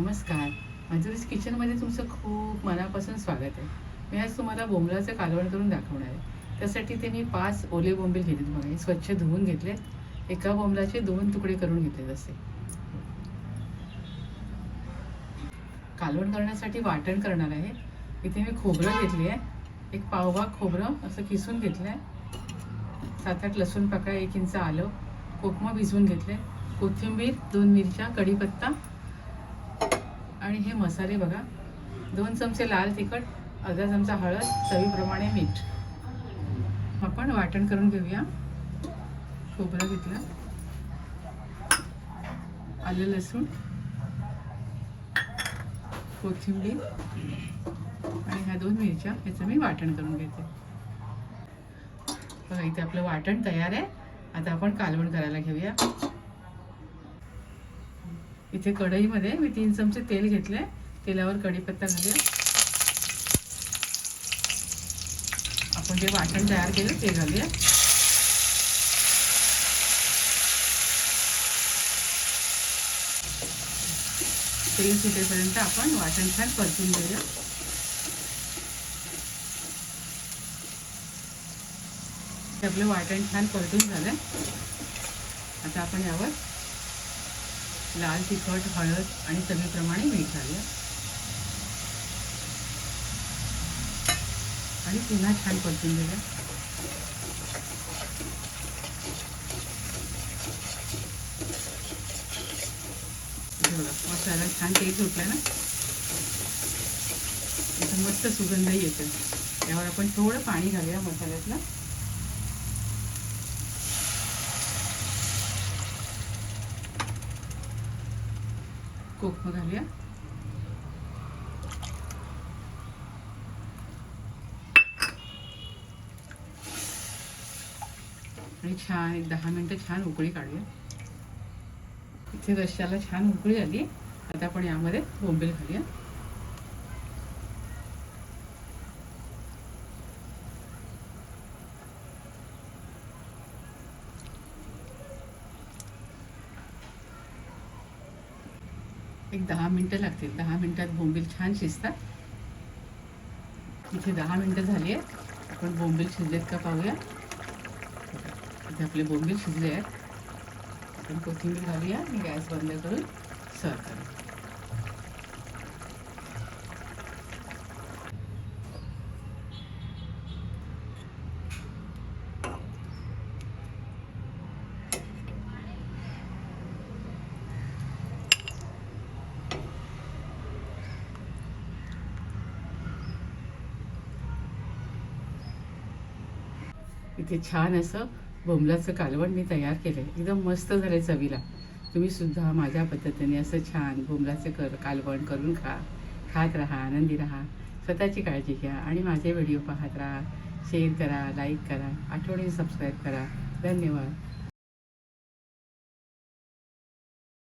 नमस्कार, माधुरीज किचनमध्ये तुमचं खूप मनापासून स्वागत आहे. मी आज तुम्हाला बोंबलाचं कालवण करून दाखवणार आहे. त्यासाठी ते मी 5 ओले बोंबील घेतलेत. बघा, हे स्वच्छ धुवून घेतले. एका बोंबलाचे 2 तुकडे करून घेतले. असे कालवण करण्यासाठी वाटण करणार आहे. इथे मी खोबरं घेतली आहे. एक पावभाग खोबरं असं किसून घेतलं आहे. 7-8 लसूण पाकळ्या, 1 इंच आलं, कोकमं भिजवून घेतले, कोथिंबीर, 2 मिरच्या, कढीपत्ता आणि हे मसाले बघा. 2 चमचे लाल तिखट, अर्धा चमचा हळद, चवीप्रमाणे मीठ. आपण वाटण करून घेऊया. खोबरं घेतलं, आलं लसूण, कोथिंबीर आणि ह्या 2 मिरच्या, ह्याचं मी वाटण करून घेते. बघा, इथे आपलं वाटण तयार आहे. आता आपण कालवण करायला घेऊया. इथे कढईमध्ये मी 3 चमचे तेल घेतले. तेलावर कढीपत्ता घालूया. आपण जे वाटण तयार केलं ते घालूया. तेल सुटेपर्यंत आपण वाटण छान परतून घेऊया. आपलं वाटण छान परतून झालं. आता आपण यावर लाल तिखट, हळद आणि चवीप्रमाणे मीठ घालूया आणि पुन्हा छान परतून घेऊया. मसाला छान तेल सुटला ना, इथं मस्त सुगंध येतो. त्यावर आपण थोडं पाणी घालूया मसाल्यातलं. कोकम घालूया आणि छान 10 मिनिटं छान उकळी काढूया. इथे रश्श्याला छान उकळी आली. आता आपण यामध्ये बोंबील घालूया. एक 10 मिनिटं लागतील. 10 मिनिटात बोंबील छान शिजतात. इथे 10 मिनिटं झाली आहेत. आपण बोंबील शिजलेत का पाहूया. इथे आपले बोंबील शिजले आहेत. आपण कोथिंबीर घालूया आणि गॅस बंद करून सर्व करूया. इथे छान असं बोंबलाचं कालवण मी तयार केलं आहे. एकदम मस्त झालं चवीला. तुम्ही सुद्धा माझ्या पद्धतीने असं छान बोंबलाचं कालवण करून खात राहा, आनंदी राहा. स्वतःची काळजी घ्या आणि माझे व्हिडिओ पाहत राहा. शेअर करा, लाईक करा, आठवणीने सबस्क्राईब करा. धन्यवाद.